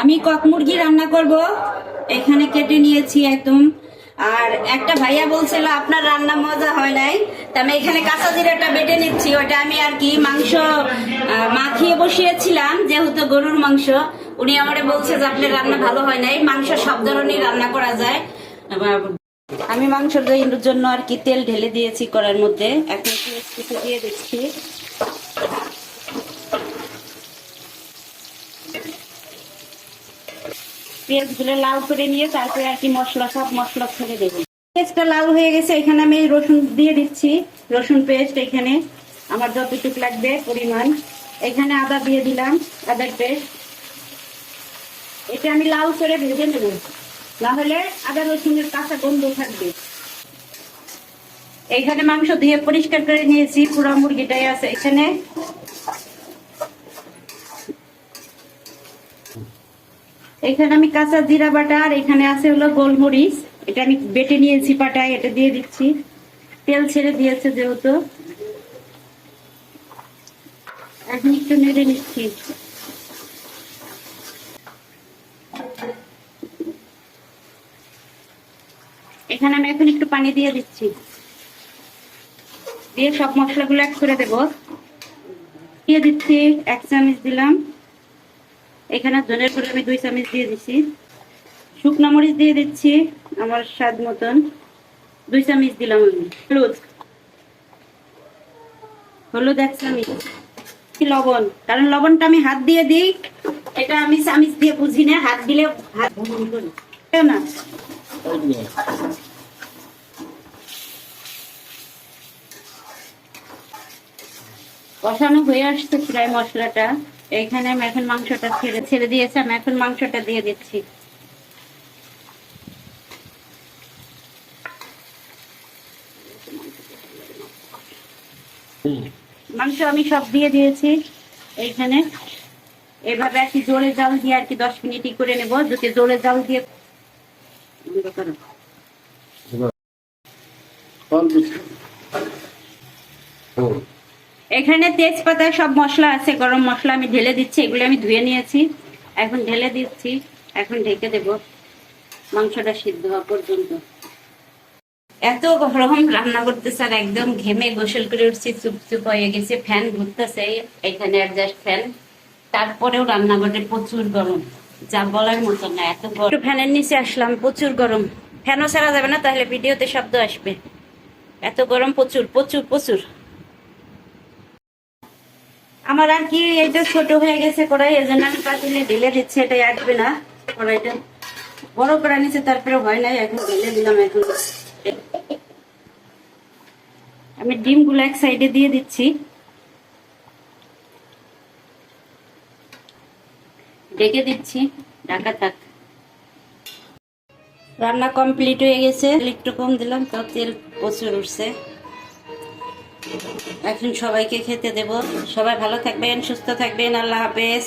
আমি কক মুরগি রান্না করব। এখানে কেটে নিয়েছি একদম। আর একটা ভাইয়া বলছিল আপনার রান্না মজা হয় নাই, তা আমি এখানে কাঁচা জিরাটা বেটে নিচ্ছি। ওটা আমি আর কি মাংস মাখিয়ে বসিয়েছিলাম, যেহেতু গরুর মাংস। উনি আমারে বলছে যে আপনার রান্না ভালো হয় নাই, মাংস সব ধরনের রান্না করা যায়। আমি মাংসের জন্য আর কি তেল ঢেলে দিয়েছি কড়ার মধ্যে। এখন কিছু দিয়ে দিচ্ছি। পেঁয়াজ গুলো লাল করে নিয়ে তারপরে আর কি সব মশলা ছেড়ে দেবো। পেঁয়াজটা লাল হয়ে গেছে, এখানে আমি রসুন দিয়ে দিচ্ছি। রসুন পেস্ট এখানে আমার যতটুকু লাগবে পরিমাণ। এখানে আদা দিয়ে দিলাম, আদার পেস্ট। এটা আমি লাল করে ভেজে নেব, না হলে আদা রসুনের কাঁচা গন্ধ থাকবে। এখানে মাংস ধুয়ে পরিষ্কার করে নিয়েছি, পুরো মুরগিটাই আছে এখানে। এখানে আমি কাঁচা জিরা বাটা, আর এখানে আছে হলো গোলমরিচ। এটা আমি বেটে নিয়েছি পাটায়, এটা দিয়ে দিচ্ছি। তেল ছেড়ে দিয়েছে যেহেতু, এখন একটু নেড়ে নিচ্ছি। এখানে আমি এখন একটু পানি দিয়ে দিচ্ছি, দিয়ে সব মশলাগুলো এক করে দেব। দিয়ে দিচ্ছি 1 চামচ দিলাম। এখানে ধনের গুঁড়ো আমি 2 চামচ দিয়ে দিচ্ছি। শুকনো মরিচ দিয়ে দিচ্ছি আমার স্বাদ মতন, 2 চামচ দিলাম আমি। হলুদ 1 চামচ। লবণ, কারণ লবণটা আমি হাত দিয়ে দিই, এটা আমি চামচ দিয়ে বুঝি না, হাত দিলে হাত না। কষানো হয়ে আসছে প্রায় মশলাটা। এখানে আমি এখন মাংসটা ছেড়ে দিয়েছি, আমি এখন মাংসটা দিয়ে দিচ্ছি। মাংস আমি সব দিয়ে দিয়েছি এইখানে। এভাবে আর কি জোরে জাল দিয়ে আর কি 10 মিনিটই করে নেব। যদি জোরে জাল দিয়ে এখানে তেজপাতা সব মশলা আছে, গরম মশলা আমি ঢেলে দিচ্ছি। এগুলো আমি ধুয়ে নিয়েছি, এখন ঢেলে দিচ্ছি। এখন ঢেকে দেব মাংসটা সিদ্ধ হওয়া পর্যন্ত। এত গরম রান্না করতেছে, আর একদম ঘেমে গোসল করে উঠছি, চুপচুপ হয়ে গেছে। ফ্যান ঘুরতেছে এখানে, অ্যাডজাস্ট ফ্যান। তারপরেও রান্নাঘরে প্রচুর গরম, যা বলার মতো না, এত গরম। একটু ফ্যানের নিচে আসলাম, প্রচুর গরম। ফ্যানও ছাড়া যাবে না, তাহলে ভিডিওতে শব্দ আসবে। এত গরম, প্রচুর প্রচুর প্রচুর। আমার আর কি এটা ছোট হয়ে গেছে কড়াই, এই জন্য আমি পাতিলে ঢেলে দিচ্ছি। এটাই আসবে না, কড়াইটা বড় করা নিচে, তারপরে হয় নাই, এখন ঢেলে দিলাম। এখন আমি ডিমগুলো এক সাইডে দিয়ে দিচ্ছি, ঢেকে দিচ্ছি, ঢাকা থাক। রান্না কমপ্লিট হয়ে গেছে। একটু কম দিলাম, তো তেল প্রচুর উঠছে। এখন সবাইকে খেতে দেব। সবাই ভালো থাকবেন, সুস্থ থাকবেন। আল্লাহ হাফেজ।